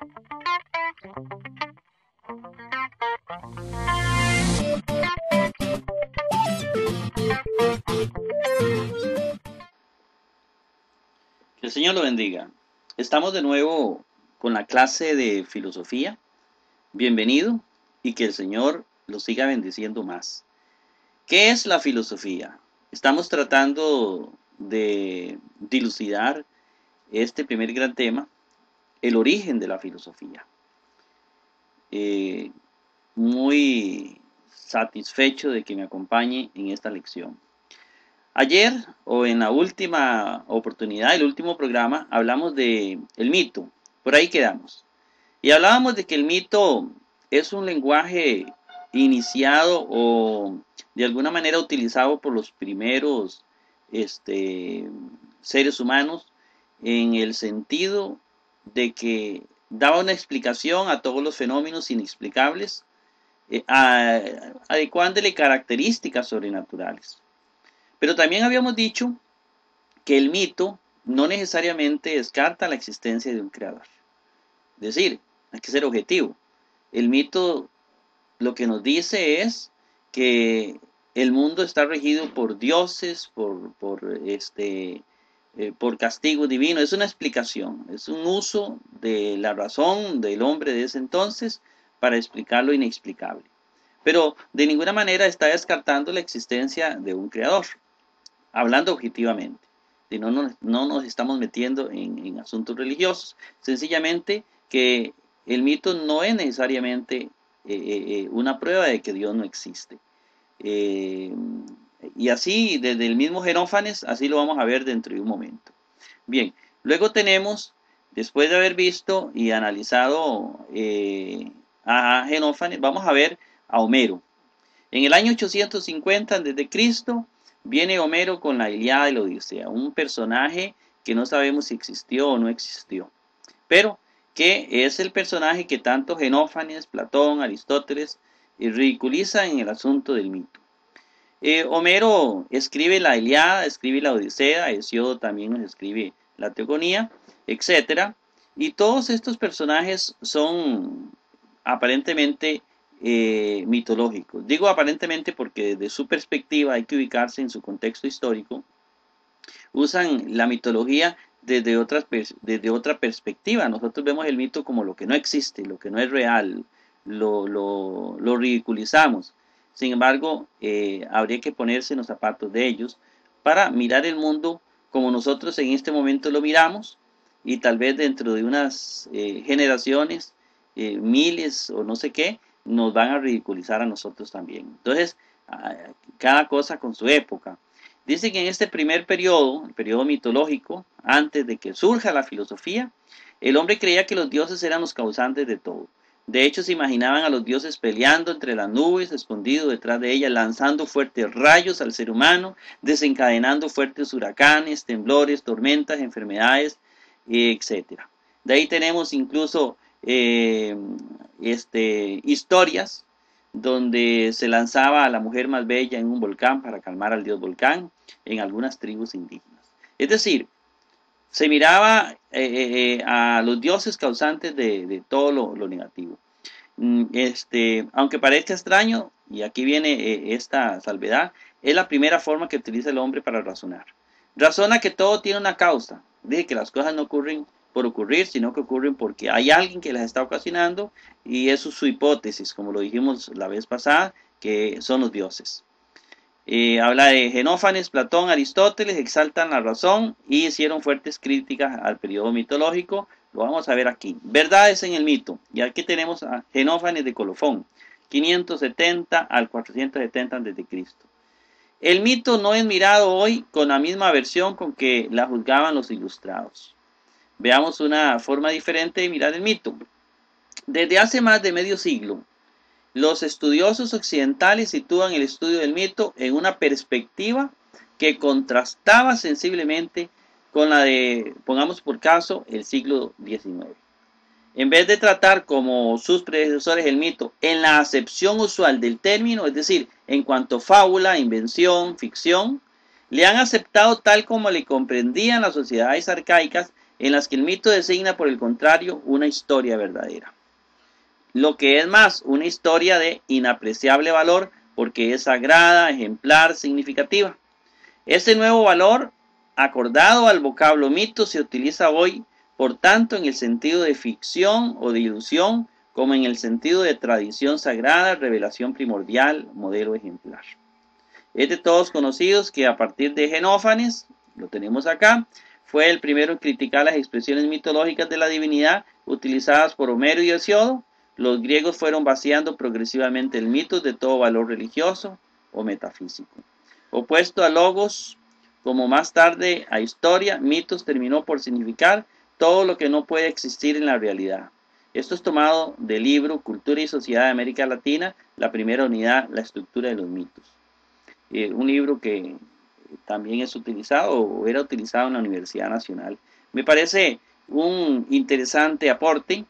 Que el Señor lo bendiga. Estamos de nuevo con la clase de filosofía. Bienvenido y que el Señor lo siga bendiciendo más. ¿Qué es la filosofía? Estamos tratando de dilucidar este primer gran tema, el origen de la filosofía. Muy satisfecho de que me acompañe en esta lección. Ayer, o en la última oportunidad, el último programa, hablamos de el mito. Por ahí quedamos. Y hablábamos de que el mito es un lenguaje iniciado o de alguna manera utilizado por los primeros seres humanos en el sentido de que daba una explicación a todos los fenómenos inexplicables, adecuándole características sobrenaturales. Pero también habíamos dicho que el mito no necesariamente descarta la existencia de un creador. Es decir, hay que ser objetivo. El mito lo que nos dice es que el mundo está regido por dioses, por castigo divino. Es una explicación, es un uso de la razón del hombre de ese entonces para explicar lo inexplicable. Pero de ninguna manera está descartando la existencia de un creador, hablando objetivamente. No nos estamos metiendo en asuntos religiosos, sencillamente que el mito no es necesariamente una prueba de que Dios no existe. Y así, desde el mismo Jenófanes, así lo vamos a ver dentro de un momento. Bien, luego tenemos, después de haber visto y analizado a Jenófanes, vamos a ver a Homero. En el año 850 a.C., viene Homero con la Ilíada y la Odisea, un personaje que no sabemos si existió o no existió, pero que es el personaje que tanto Jenófanes, Platón, Aristóteles ridiculizan en el asunto del mito. Homero escribe la Ilíada, escribe la Odisea, Hesíodo también nos escribe la Teogonía, etc. Y todos estos personajes son aparentemente mitológicos. Digo aparentemente porque desde su perspectiva hay que ubicarse en su contexto histórico. Usan la mitología desde otra perspectiva. Nosotros vemos el mito como lo que no existe, lo que no es real, lo ridiculizamos. Sin embargo, habría que ponerse en los zapatos de ellos para mirar el mundo como nosotros en este momento lo miramos, y tal vez dentro de unas generaciones, miles o no sé qué, nos van a ridiculizar a nosotros también. Entonces, cada cosa con su época. Dice que en este primer periodo, el periodo mitológico, antes de que surja la filosofía, el hombre creía que los dioses eran los causantes de todo. De hecho, se imaginaban a los dioses peleando entre las nubes, escondidos detrás de ellas, lanzando fuertes rayos al ser humano, desencadenando fuertes huracanes, temblores, tormentas, enfermedades, etc. De ahí tenemos incluso historias donde se lanzaba a la mujer más bella en un volcán para calmar al dios volcán en algunas tribus indígenas. Es decir, se miraba a los dioses causantes de todo lo negativo. Aunque parezca extraño, y aquí viene esta salvedad, es la primera forma que utiliza el hombre para razonar. Razona que todo tiene una causa. Dice que las cosas no ocurren por ocurrir, sino que ocurren porque hay alguien que las está ocasionando, y eso es su hipótesis, como lo dijimos la vez pasada, que son los dioses. Habla de Jenófanes, Platón, Aristóteles, exaltan la razón y hicieron fuertes críticas al periodo mitológico. Lo vamos a ver aquí. Verdades en el mito. Y aquí tenemos a Jenófanes de Colofón, 570 al 470 a.C. El mito no es mirado hoy con la misma versión con que la juzgaban los ilustrados. Veamos una forma diferente de mirar el mito. Desde hace más de medio siglo, los estudiosos occidentales sitúan el estudio del mito en una perspectiva que contrastaba sensiblemente con la de, pongamos por caso, el siglo XIX. En vez de tratar como sus predecesores el mito en la acepción usual del término, es decir, en cuanto a fábula, invención, ficción, le han aceptado tal como le comprendían las sociedades arcaicas en las que el mito designa, por el contrario, una historia verdadera. Lo que es más, una historia de inapreciable valor, porque es sagrada, ejemplar, significativa. Este nuevo valor, acordado al vocablo mito, se utiliza hoy, por tanto, en el sentido de ficción o de ilusión, como en el sentido de tradición sagrada, revelación primordial, modelo ejemplar. Es de todos conocidos que a partir de Jenófanes, lo tenemos acá, fue el primero en criticar las expresiones mitológicas de la divinidad utilizadas por Homero y Hesíodo. Los griegos fueron vaciando progresivamente el mito de todo valor religioso o metafísico. Opuesto a logos, como más tarde a historia, mitos terminó por significar todo lo que no puede existir en la realidad. Esto es tomado del libro Cultura y Sociedad de América Latina, la primera unidad, la estructura de los mitos. Un libro que también es utilizado o era utilizado en la Universidad Nacional. Me parece un interesante aporte,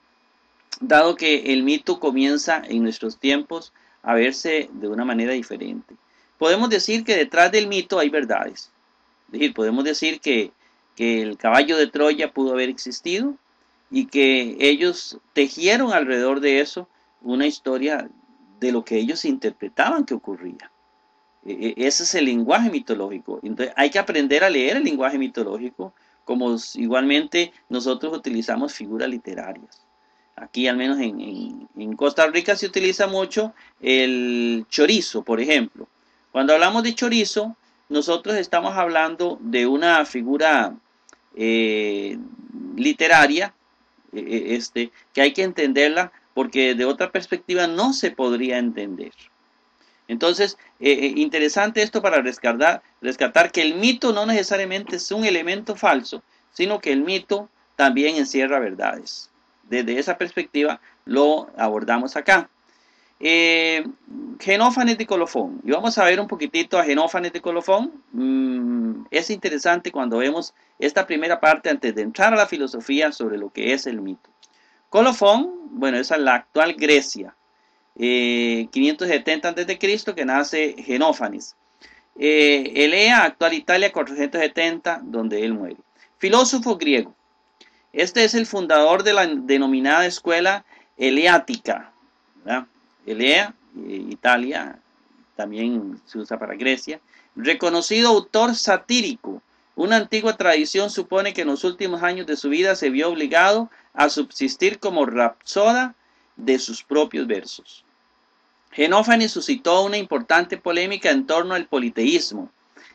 dado que el mito comienza en nuestros tiempos a verse de una manera diferente. Podemos decir que detrás del mito hay verdades. Es decir, podemos decir que el caballo de Troya pudo haber existido y que ellos tejieron alrededor de eso una historia de lo que ellos interpretaban que ocurría. Ese es el lenguaje mitológico. Entonces hay que aprender a leer el lenguaje mitológico, como igualmente nosotros utilizamos figuras literarias. Aquí, al menos en Costa Rica, se utiliza mucho el chorizo, por ejemplo. Cuando hablamos de chorizo, nosotros estamos hablando de una figura literaria, que hay que entenderla, porque de otra perspectiva no se podría entender. Entonces, interesante esto para rescatar que el mito no necesariamente es un elemento falso, sino que el mito también encierra verdades. Desde esa perspectiva lo abordamos acá. Jenófanes de Colofón. Y vamos a ver un poquitito a Jenófanes de Colofón. Es interesante cuando vemos esta primera parte antes de entrar a la filosofía sobre lo que es el mito. Colofón, bueno, es la actual Grecia. 570 a.C. que nace Jenófanes. Elea, actual Italia, 470, donde él muere. Filósofo griego. Este es el fundador de la denominada escuela eleática, ¿verdad? Elea, Italia, también se usa para Grecia. Reconocido autor satírico. Una antigua tradición supone que en los últimos años de su vida se vio obligado a subsistir como rapsoda de sus propios versos. Jenófanes suscitó una importante polémica en torno al politeísmo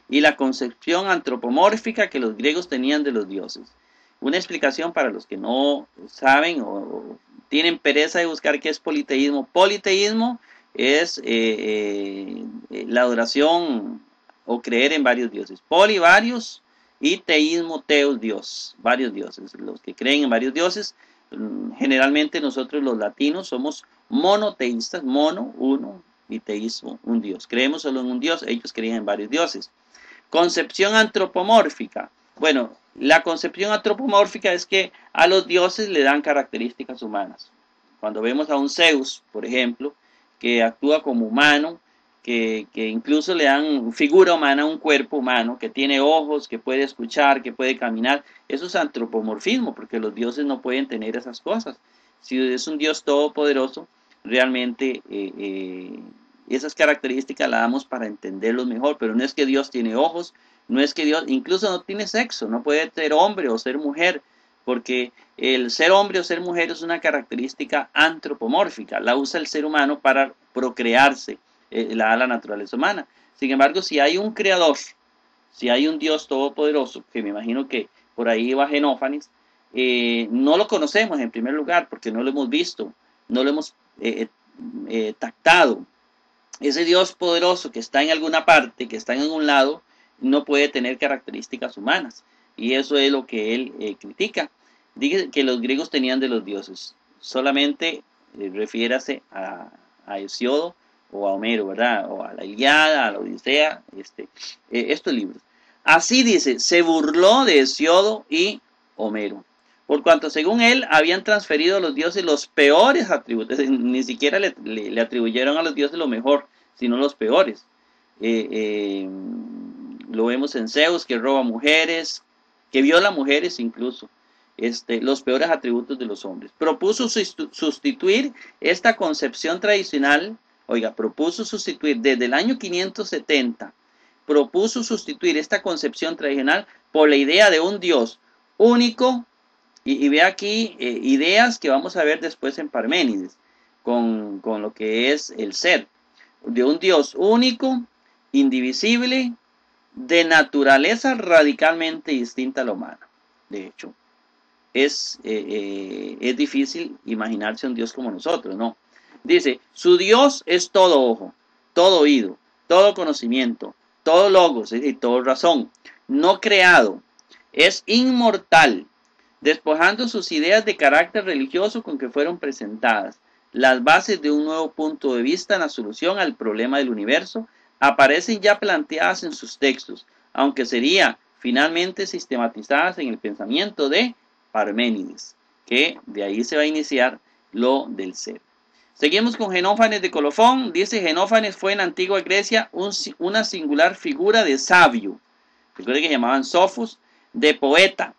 y la concepción antropomórfica que los griegos tenían de los dioses. Una explicación para los que no saben o tienen pereza de buscar qué es politeísmo. Politeísmo es la adoración o creer en varios dioses. Poli, varios, y teísmo, teos, Dios, varios dioses. Los que creen en varios dioses, generalmente nosotros los latinos somos monoteístas, mono, uno, y teísmo, un dios. Creemos solo en un dios, ellos creen en varios dioses. Concepción antropomórfica. Bueno, la concepción antropomórfica es que a los dioses le dan características humanas. Cuando vemos a un Zeus, por ejemplo, que actúa como humano, que incluso le dan figura humana, un cuerpo humano, que tiene ojos, que puede escuchar, que puede caminar, eso es antropomorfismo, porque los dioses no pueden tener esas cosas. Si es un Dios todopoderoso, realmente esas características las damos para entenderlos mejor, pero no es que Dios tiene ojos, no es que Dios incluso no tiene sexo, no puede ser hombre o ser mujer, porque el ser hombre o ser mujer es una característica antropomórfica, la usa el ser humano para procrearse, la da la naturaleza humana. Sin embargo, si hay un creador, si hay un Dios todopoderoso, que me imagino que por ahí va Jenófanes, no lo conocemos en primer lugar porque no lo hemos visto, no lo hemos tactado. Ese Dios poderoso que está en alguna parte, que está en algún lado, no puede tener características humanas. Y eso es lo que él critica. Dice que los griegos tenían de los dioses. Solamente refiérase a Hesíodo o a Homero, ¿verdad? O a la Ilíada, a la Odisea, estos libros. Así dice, se burló de Hesíodo y Homero, por cuanto según él habían transferido a los dioses los peores atributos, ni siquiera le atribuyeron a los dioses lo mejor, sino los peores. Lo vemos en Zeus, que roba mujeres, que viola mujeres incluso, los peores atributos de los hombres. Propuso sustituir esta concepción tradicional, propuso sustituir desde el año 570, propuso sustituir esta concepción tradicional por la idea de un Dios único, y ve aquí ideas que vamos a ver después en Parménides, con lo que es el ser, de un Dios único, indivisible, de naturaleza radicalmente distinta a la humana. De hecho, es difícil imaginarse un Dios como nosotros, ¿no? Dice, su Dios es todo ojo, todo oído, todo conocimiento, todo logos, es decir, todo razón, no creado, es inmortal, despojando sus ideas de carácter religioso con que fueron presentadas. Las bases de un nuevo punto de vista en la solución al problema del universo aparecen ya planteadas en sus textos, aunque sería finalmente sistematizadas en el pensamiento de Parménides, que de ahí se va a iniciar lo del ser. Seguimos con Genófanes de Colofón. Dice, Genófanes fue en la antigua Grecia una singular figura de sabio, recuerden que llamaban sofos, de poeta,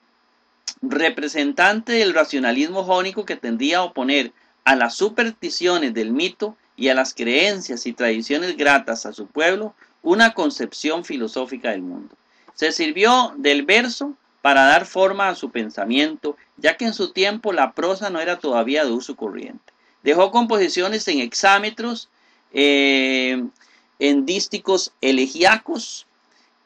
representante del racionalismo jónico que tendía a oponer a las supersticiones del mito y a las creencias y tradiciones gratas a su pueblo una concepción filosófica del mundo. Se sirvió del verso para dar forma a su pensamiento, ya que en su tiempo la prosa no era todavía de uso corriente. Dejó composiciones en hexámetros, en dísticos elegíacos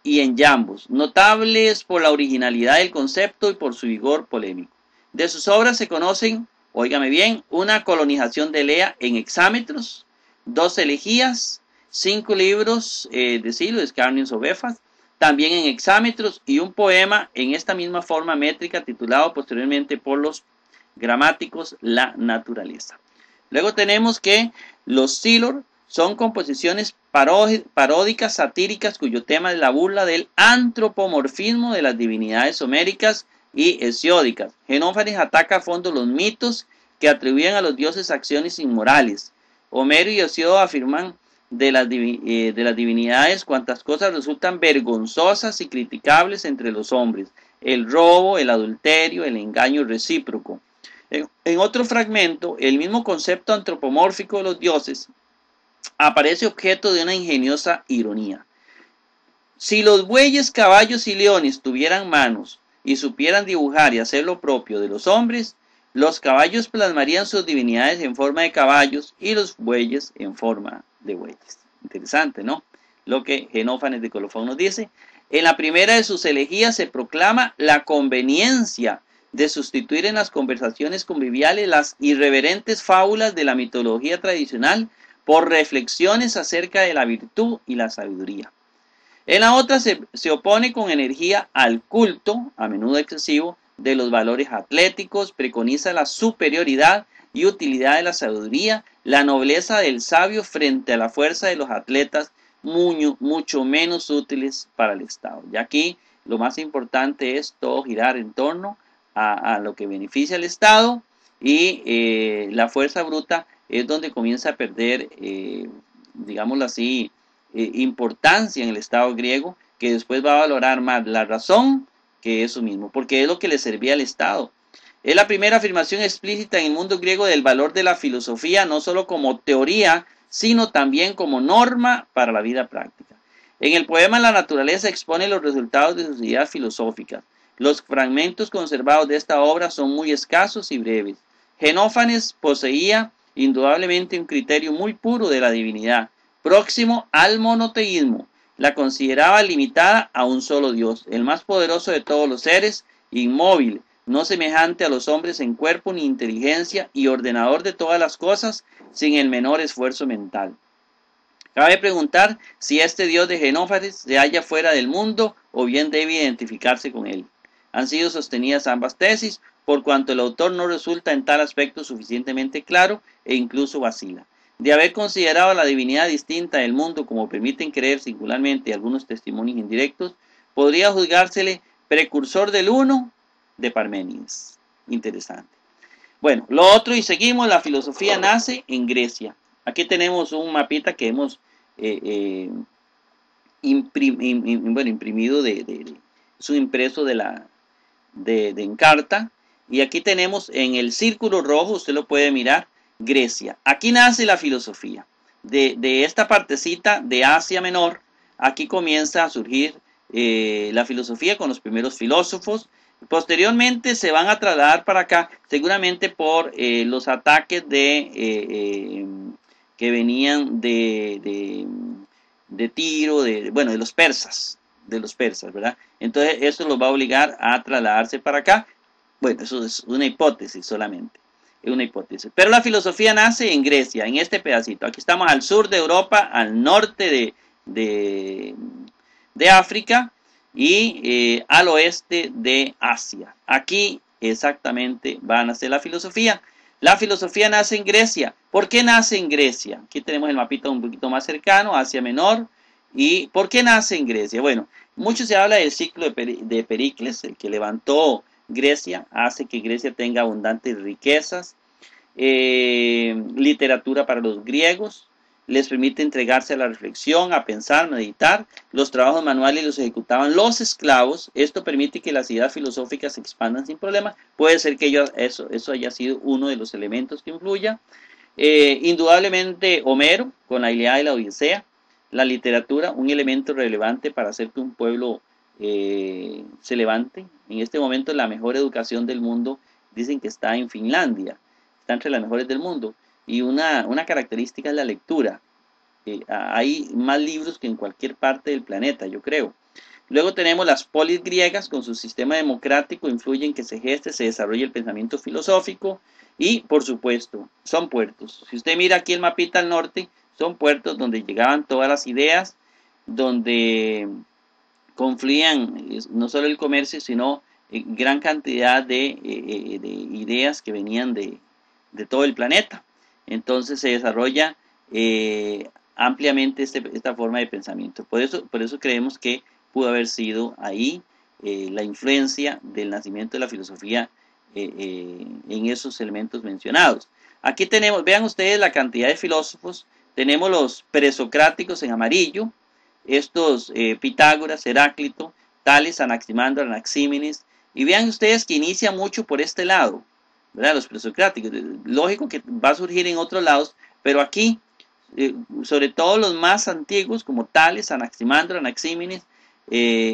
y en yambos, notables por la originalidad del concepto y por su vigor polémico. De sus obras se conocen, óigame bien, una colonización de Elea en hexámetros, 2 elegías, 5 libros de Silo, Escarnios o Befas, también en hexámetros, y un poema en esta misma forma métrica titulado posteriormente por los gramáticos La naturaleza. Luego tenemos que los Silor son composiciones paródicas, satíricas, cuyo tema es la burla del antropomorfismo de las divinidades homéricas y hesiódicas. Genófanes ataca a fondo los mitos que atribuyen a los dioses acciones inmorales. Homero y Hesíodo afirman de las divinidades cuantas cosas resultan vergonzosas y criticables entre los hombres: el robo, el adulterio, el engaño recíproco. En otro fragmento, el mismo concepto antropomórfico de los dioses aparece objeto de una ingeniosa ironía. Si los bueyes, caballos y leones tuvieran manos y supieran dibujar y hacer lo propio de los hombres, los caballos plasmarían sus divinidades en forma de caballos y los bueyes en forma de bueyes. Interesante, ¿no? Lo que Genófanes de Colofón nos dice. En la primera de sus elegías se proclama la conveniencia de sustituir en las conversaciones conviviales las irreverentes fábulas de la mitología tradicional por reflexiones acerca de la virtud y la sabiduría. En la otra se opone con energía al culto, a menudo excesivo, de los valores atléticos, preconiza la superioridad y utilidad de la sabiduría, la nobleza del sabio frente a la fuerza de los atletas, mucho menos útiles para el Estado. Y aquí lo más importante es todo girar en torno a lo que beneficia al Estado, y la fuerza bruta es donde comienza a perder, digámoslo así, importancia en el Estado griego, que después va a valorar más la razón que eso mismo, porque es lo que le servía al Estado. Es la primera afirmación explícita en el mundo griego del valor de la filosofía, no solo como teoría, sino también como norma para la vida práctica. En el poema La naturaleza expone los resultados de sus ideas filosóficas. Los fragmentos conservados de esta obra son muy escasos y breves. Genófanes poseía indudablemente un criterio muy puro de la divinidad, próximo al monoteísmo. La consideraba limitada a un solo Dios, el más poderoso de todos los seres, inmóvil, no semejante a los hombres en cuerpo ni inteligencia, y ordenador de todas las cosas sin el menor esfuerzo mental. Cabe preguntar si este Dios de Genófanes se halla fuera del mundo o bien debe identificarse con él. Han sido sostenidas ambas tesis, por cuanto el autor no resulta en tal aspecto suficientemente claro e incluso vacila. De haber considerado la divinidad distinta del mundo, como permiten creer singularmente algunos testimonios indirectos, podría juzgársele precursor del uno de Parménides. Interesante. Bueno, lo otro, y seguimos, la filosofía nace en Grecia. Aquí tenemos un mapita que hemos imprimido, es un impreso de Encarta, Y aquí tenemos en el círculo rojo, usted lo puede mirar, Grecia. Aquí nace la filosofía. De esta partecita de Asia Menor, aquí comienza a surgir la filosofía con los primeros filósofos. Posteriormente se van a trasladar para acá, seguramente por los ataques que venían de Tiro, bueno, de los persas, ¿verdad? Entonces eso los va a obligar a trasladarse para acá. Bueno, eso es una hipótesis solamente. Es una hipótesis. Pero la filosofía nace en Grecia, en este pedacito. Aquí estamos al sur de Europa, al norte de África y al oeste de Asia. Aquí exactamente va a nacer la filosofía. La filosofía nace en Grecia. ¿Por qué nace en Grecia? Aquí tenemos el mapita un poquito más cercano, Asia Menor. ¿Y por qué nace en Grecia? Bueno, mucho se habla del ciclo de Pericles, el que levantó Grecia, hace que Grecia tenga abundantes riquezas, literatura para los griegos, les permite entregarse a la reflexión, a pensar, meditar. Los trabajos manuales los ejecutaban los esclavos. Esto permite que las ideas filosóficas se expandan sin problema. Puede ser que eso haya sido uno de los elementos que influya. Indudablemente Homero, con la Ilíada y la Odisea, la literatura, un elemento relevante para hacer que un pueblo se levante. En este momento la mejor educación del mundo dicen que está en Finlandia, está entre las mejores del mundo, y una característica es la lectura. Hay más libros que en cualquier parte del planeta, yo creo. Luego tenemos las polis griegas con su sistema democrático, influyen que se geste, se desarrolle el pensamiento filosófico y, por supuesto, son puertos. Si usted mira aquí el mapita al norte, son puertos donde llegaban todas las ideas, donde confluían no solo el comercio, sino gran cantidad de ideas que venían de todo el planeta. Entonces se desarrolla ampliamente esta forma de pensamiento. Por eso creemos que pudo haber sido ahí la influencia del nacimiento de la filosofía en esos elementos mencionados. Aquí tenemos, vean ustedes la cantidad de filósofos. Tenemos los presocráticos en amarillo, estos Pitágoras, Heráclito, Tales, Anaximandro, Anaxímenes, y vean ustedes que inicia mucho por este lado, ¿verdad? Los presocráticos. Lógico que va a surgir en otros lados, pero aquí, sobre todo los más antiguos, como Tales, Anaximandro, Anaxímenes,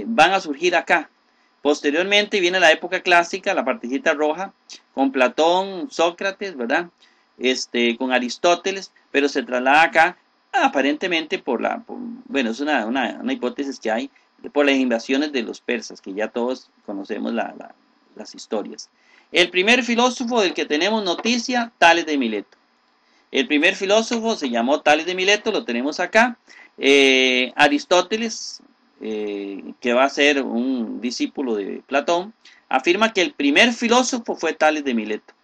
van a surgir acá. Posteriormente viene la época clásica, la partecita roja, con Platón, Sócrates, ¿verdad? Con Aristóteles, pero se traslada acá aparentemente bueno, es una hipótesis que hay, por las invasiones de los persas, que ya todos conocemos las historias. El primer filósofo del que tenemos noticia, Tales de Mileto. El primer filósofo se llamó Tales de Mileto, lo tenemos acá. Aristóteles, que va a ser un discípulo de Platón, afirma que el primer filósofo fue Tales de Mileto,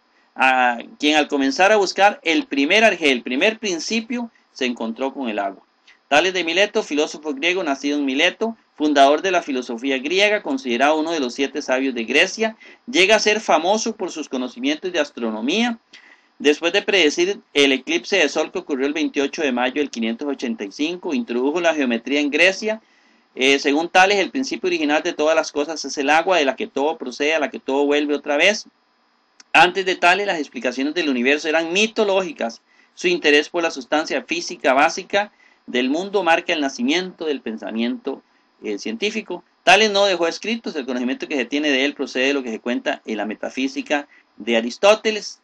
quien al comenzar a buscar el primer principio, se encontró con el agua. Tales de Mileto, filósofo griego nacido en Mileto, fundador de la filosofía griega, considerado uno de los 7 sabios de Grecia, llega a ser famoso por sus conocimientos de astronomía. Después de predecir el eclipse de sol que ocurrió el 28 de mayo del 585, introdujo la geometría en Grecia. Según Tales, el principio original de todas las cosas es el agua, de la que todo procede, a la que todo vuelve otra vez. Antes de Tales, las explicaciones del universo eran mitológicas. Su interés por la sustancia física básica del mundo marca el nacimiento del pensamiento científico. Tales no dejó escritos, el conocimiento que se tiene de él procede de lo que se cuenta en la metafísica de Aristóteles.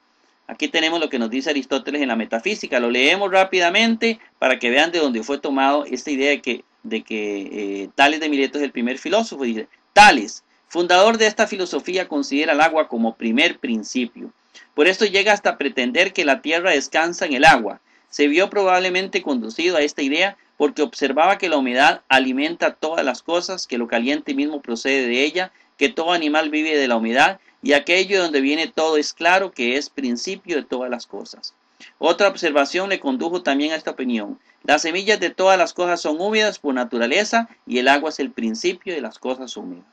Aquí tenemos lo que nos dice Aristóteles en la metafísica. Lo leemos rápidamente para que vean de dónde fue tomado esta idea de que Tales de Mileto es el primer filósofo. Dice, Tales, fundador de esta filosofía, considera el agua como primer principio. Por esto llega hasta pretender que la tierra descansa en el agua. Se vio probablemente conducido a esta idea porque observaba que la humedad alimenta todas las cosas, que lo caliente mismo procede de ella, que todo animal vive de la humedad, y aquello donde viene todo es claro que es principio de todas las cosas. Otra observación le condujo también a esta opinión. Las semillas de todas las cosas son húmedas por naturaleza, y el agua es el principio de las cosas húmedas.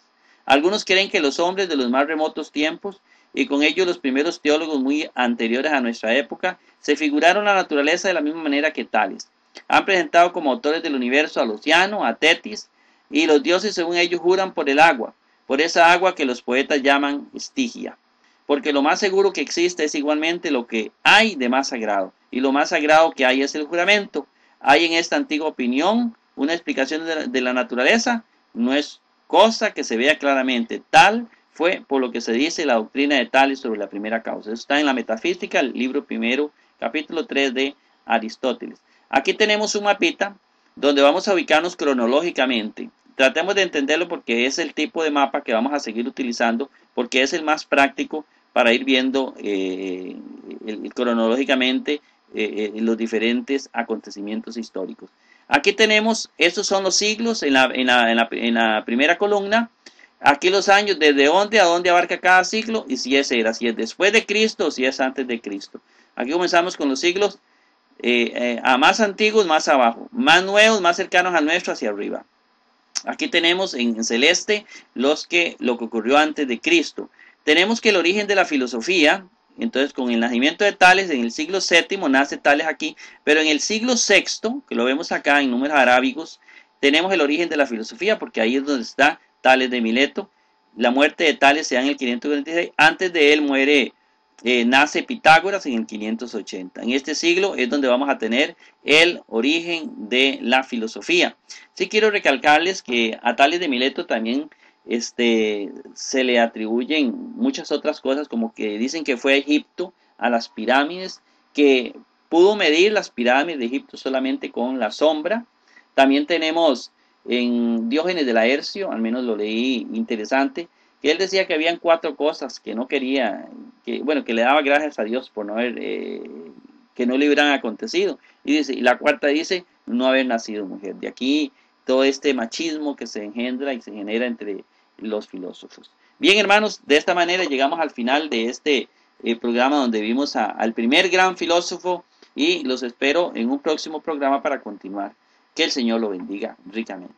Algunos creen que los hombres de los más remotos tiempos, y con ello los primeros teólogos muy anteriores a nuestra época, se figuraron la naturaleza de la misma manera que Tales. Han presentado como autores del universo al océano, a Tetis, y los dioses según ellos juran por el agua, por esa agua que los poetas llaman Estigia. porque lo más seguro que existe es igualmente lo que hay de más sagrado, y lo más sagrado que hay es el juramento. Hay en esta antigua opinión una explicación de la naturaleza, no es cosa que se vea claramente, tal fue por lo que se dice la doctrina de Tales sobre la primera causa. Eso está en la Metafísica, el libro primero, capítulo 3 de Aristóteles. Aquí tenemos un mapita donde vamos a ubicarnos cronológicamente. Tratemos de entenderlo porque es el tipo de mapa que vamos a seguir utilizando, porque es el más práctico para ir viendo cronológicamente los diferentes acontecimientos históricos. Aquí tenemos, estos son los siglos en la primera columna. Aquí los años, desde dónde a dónde abarca cada siglo, y si es después de Cristo o si es antes de Cristo. Aquí comenzamos con los siglos a más antiguos, más abajo, más nuevos, más cercanos al nuestro, hacia arriba. Aquí tenemos en celeste lo que ocurrió antes de Cristo. Tenemos que el origen de la filosofía, entonces con el nacimiento de Tales, en el siglo VII nace Tales aquí, pero en el siglo VI, que lo vemos acá en números arábigos, tenemos el origen de la filosofía, porque ahí es donde está Tales de Mileto. La muerte de Tales se da en el 546, antes de él nace Pitágoras en el 580. En este siglo es donde vamos a tener el origen de la filosofía. Sí quiero recalcarles que a Tales de Mileto también se le atribuyen muchas otras cosas, como que dicen que fue a Egipto, a las pirámides, que pudo medir las pirámides de Egipto solamente con la sombra. También tenemos en Diógenes de Laercio, al menos lo leí interesante, que él decía que habían 4 cosas que no quería, que le daba gracias a Dios por no haber, que no le hubieran acontecido. Y la cuarta dice, no haber nacido mujer. De aquí todo este machismo que se engendra y se genera entre los filósofos. Bien, hermanos, de esta manera llegamos al final de este programa donde vimos al primer gran filósofo, y los espero en un próximo programa para continuar. Que el Señor lo bendiga ricamente.